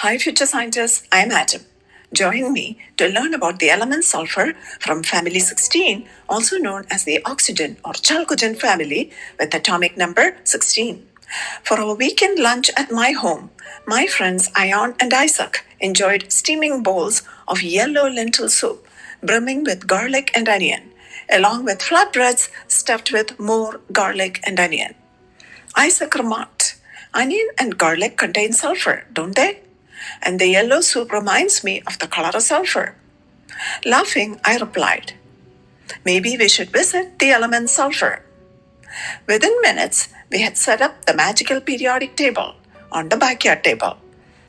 Hi, future scientists. I'm Adam. Join me to learn about the element sulfur from family 16, also known as the oxygen or Chalcogen family, with atomic number 16. For our weekend lunch at my home, my friends Ion and Isaac enjoyed steaming bowls of yellow lentil soup, brimming with garlic and onion, along with flatbreads stuffed with more garlic and onion. Isaac remarked, "Onion and garlic contain sulfur, don't they? And the yellow soup reminds me of the color of sulfur." Laughing, I replied, "Maybe we should visit the element sulfur." Within minutes, we had set up the magical periodic table on the backyard table,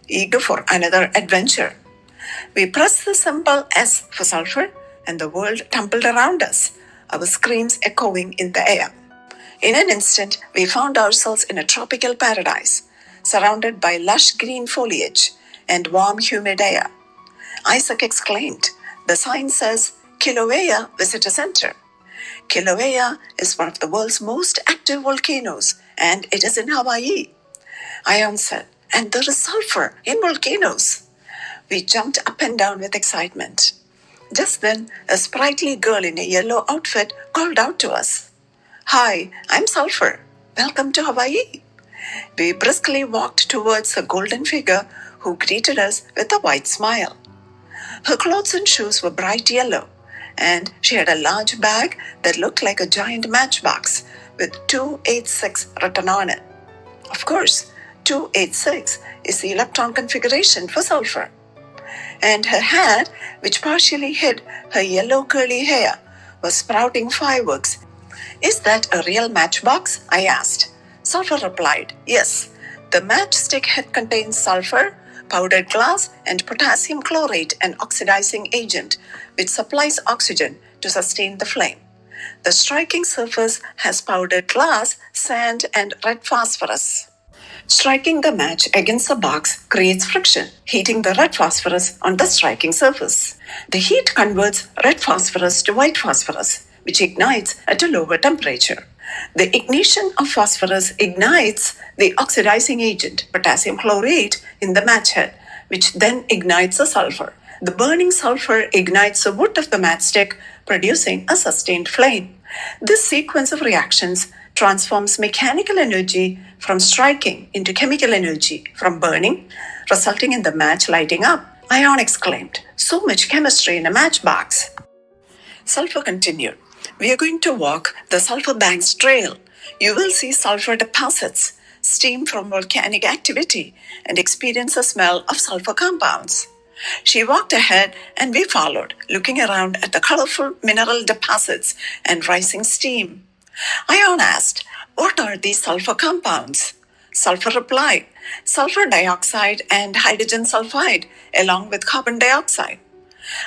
eager for another adventure. We pressed the symbol S for sulfur, and the world tumbled around us, our screams echoing in the air. In an instant, we found ourselves in a tropical paradise, surrounded by lush green foliage and warm, humid air. Isaac exclaimed, "The sign says Kilauea Visitor Center." Kilauea is one of the world's most active volcanoes, and it is in Hawaii. Ion said, "And there is sulfur in volcanoes." We jumped up and down with excitement. Just then, a sprightly girl in a yellow outfit called out to us, "Hi, I'm Sulfur. Welcome to Hawaii." We briskly walked towards a golden figure who greeted us with a wide smile. Her clothes and shoes were bright yellow, and she had a large bag that looked like a giant matchbox with 286 written on it. Of course, 286 is the electron configuration for sulfur. And her hat, which partially hid her yellow curly hair, was sprouting fireworks. "Is that a real matchbox?" I asked. Sulfur replied, "Yes, the matchstick head contains sulfur, powdered glass, and potassium chlorate, an oxidizing agent, which supplies oxygen to sustain the flame. The striking surface has powdered glass, sand, and red phosphorus. Striking the match against the box creates friction, heating the red phosphorus on the striking surface. The heat converts red phosphorus to white phosphorus, which ignites at a lower temperature. The ignition of phosphorus ignites the oxidizing agent, potassium chlorate, in the match head, which then ignites the sulfur. The burning sulfur ignites the wood of the matchstick, producing a sustained flame. This sequence of reactions transforms mechanical energy from striking into chemical energy from burning, resulting in the match lighting up." Ion exclaimed, "So much chemistry in a matchbox." Sulfur continued, "We are going to walk the Sulfur Banks Trail. You will see sulfur deposits, steam from volcanic activity, and experience the smell of sulfur compounds." She walked ahead and we followed, looking around at the colorful mineral deposits and rising steam. Ion asked, "What are these sulfur compounds?" Sulfur replied, "Sulfur dioxide and hydrogen sulfide, along with carbon dioxide."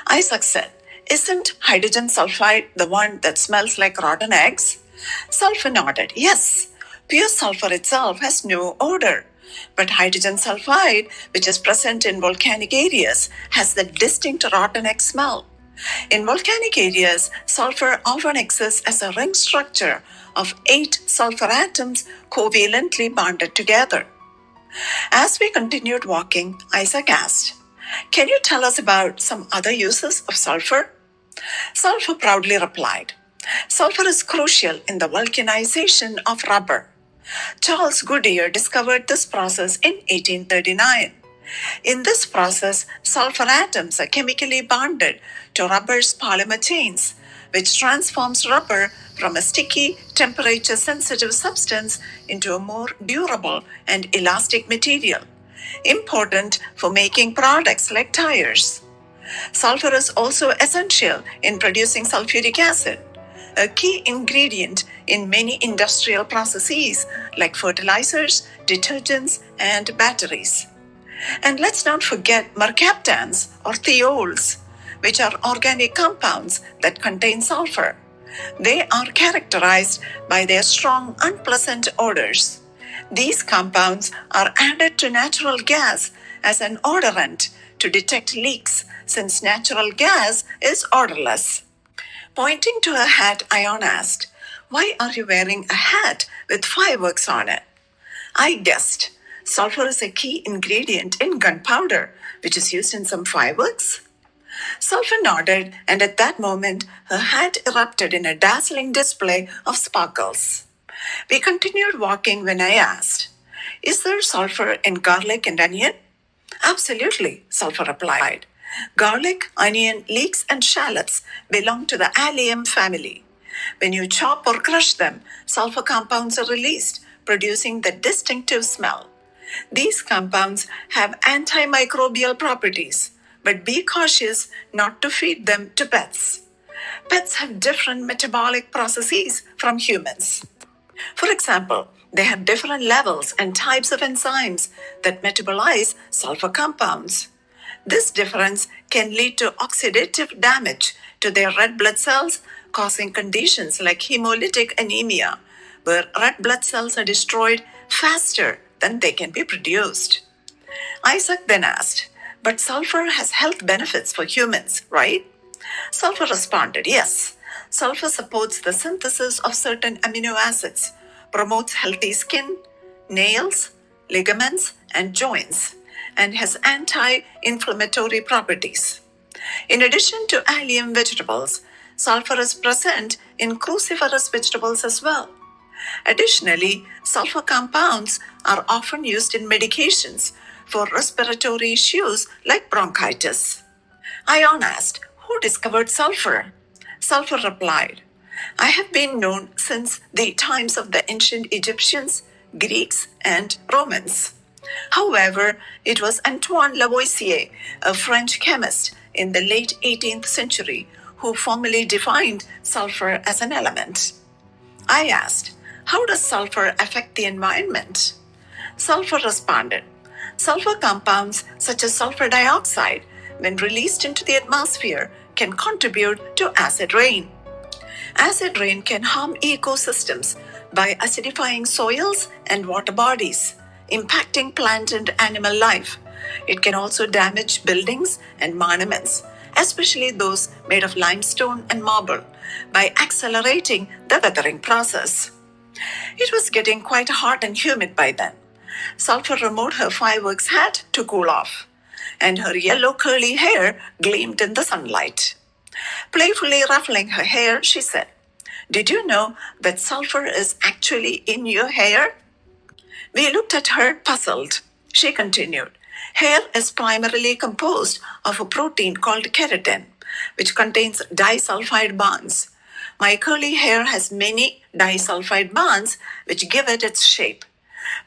Isaac said, "Isn't hydrogen sulfide the one that smells like rotten eggs?" Sulfur nodded, "Yes. Pure sulfur itself has no odor. But hydrogen sulfide, which is present in volcanic areas, has the distinct rotten egg smell. In volcanic areas, sulfur often exists as a ring structure of 8 sulfur atoms covalently bonded together." As we continued walking, Isaac asked, "Can you tell us about some other uses of sulfur?" Sulfur proudly replied, "Sulfur is crucial in the vulcanization of rubber. Charles Goodyear discovered this process in 1839. In this process, sulfur atoms are chemically bonded to rubber's polymer chains, which transforms rubber from a sticky, temperature-sensitive substance into a more durable and elastic material, important for making products like tires. Sulfur is also essential in producing sulfuric acid, a key ingredient in many industrial processes like fertilizers, detergents, and batteries. And let's not forget mercaptans or thiols, which are organic compounds that contain sulfur. They are characterized by their strong, unpleasant odors. These compounds are added to natural gas as an odorant to detect leaks, since natural gas is odorless." Pointing to her hat, Ion asked, "Why are you wearing a hat with fireworks on it?" I guessed. Sulfur is a key ingredient in gunpowder, which is used in some fireworks. Sulfur nodded, and at that moment, her hat erupted in a dazzling display of sparkles. We continued walking when I asked, "Is there sulfur in garlic and onion?" "Absolutely," Sulfur replied. "Garlic, onion, leeks, and shallots belong to the allium family. When you chop or crush them, sulfur compounds are released, producing the distinctive smell. These compounds have antimicrobial properties, but be cautious not to feed them to pets. Pets have different metabolic processes from humans. For example, they have different levels and types of enzymes that metabolize sulfur compounds. This difference can lead to oxidative damage to their red blood cells, causing conditions like hemolytic anemia, where red blood cells are destroyed faster than they can be produced." Isaac then asked, "But sulfur has health benefits for humans, right?" Sulfur responded, "Yes. Sulfur supports the synthesis of certain amino acids, promotes healthy skin, nails, ligaments, and joints, and has anti-inflammatory properties. In addition to allium vegetables, sulfur is present in cruciferous vegetables as well. Additionally, sulfur compounds are often used in medications for respiratory issues like bronchitis." Ion asked, "Who discovered sulfur?" Sulfur replied, "I have been known since the times of the ancient Egyptians, Greeks, and Romans. However, it was Antoine Lavoisier, a French chemist in the late 18th century, who formally defined sulfur as an element." I asked, "How does sulfur affect the environment?" Sulfur responded, "Sulfur compounds such as sulfur dioxide, when released into the atmosphere, can contribute to acid rain. Acid rain can harm ecosystems by acidifying soils and water bodies, impacting plant and animal life. It can also damage buildings and monuments, especially those made of limestone and marble, by accelerating the weathering process." It was getting quite hot and humid by then. Sulfur removed her fireworks hat to cool off, and her yellow curly hair gleamed in the sunlight. Playfully ruffling her hair, she said, "Did you know that sulfur is actually in your hair?" We looked at her, puzzled. She continued, "Hair is primarily composed of a protein called keratin, which contains disulfide bonds. My curly hair has many disulfide bonds which give it its shape.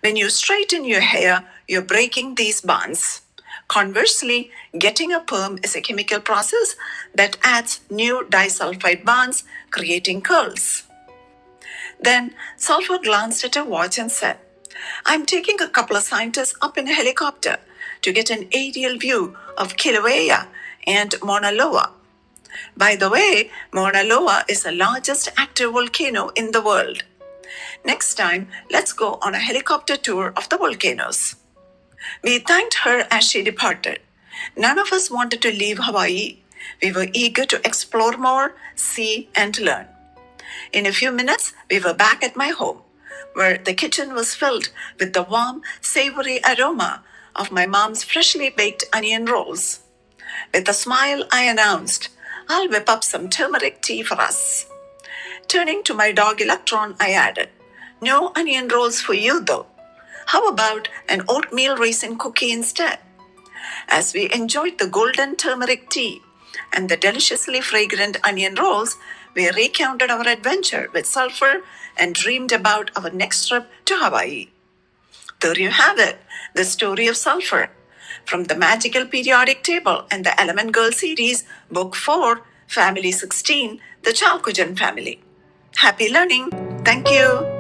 When you straighten your hair, you're breaking these bonds. Conversely, getting a perm is a chemical process that adds new disulfide bonds, creating curls." Then Sulfur glanced at her watch and said, "I'm taking a couple of scientists up in a helicopter to get an aerial view of Kilauea and Mauna Loa. By the way, Mauna Loa is the largest active volcano in the world. Next time, let's go on a helicopter tour of the volcanoes." We thanked her as she departed. None of us wanted to leave Hawaii. We were eager to explore more, see, and learn. In a few minutes, we were back at my home, where the kitchen was filled with the warm, savory aroma of my mom's freshly baked onion rolls. With a smile, I announced, "I'll whip up some turmeric tea for us." Turning to my dog Electron, I added, "No onion rolls for you, though. How about an oatmeal raisin cookie instead?" As we enjoyed the golden turmeric tea and the deliciously fragrant onion rolls, we recounted our adventure with sulfur and dreamed about our next trip to Hawaii. There you have it, the story of sulfur, from the Magical Periodic Table and the Element Girl series, Book 4, Family 16, the Chalcogen family. Happy learning! Thank you!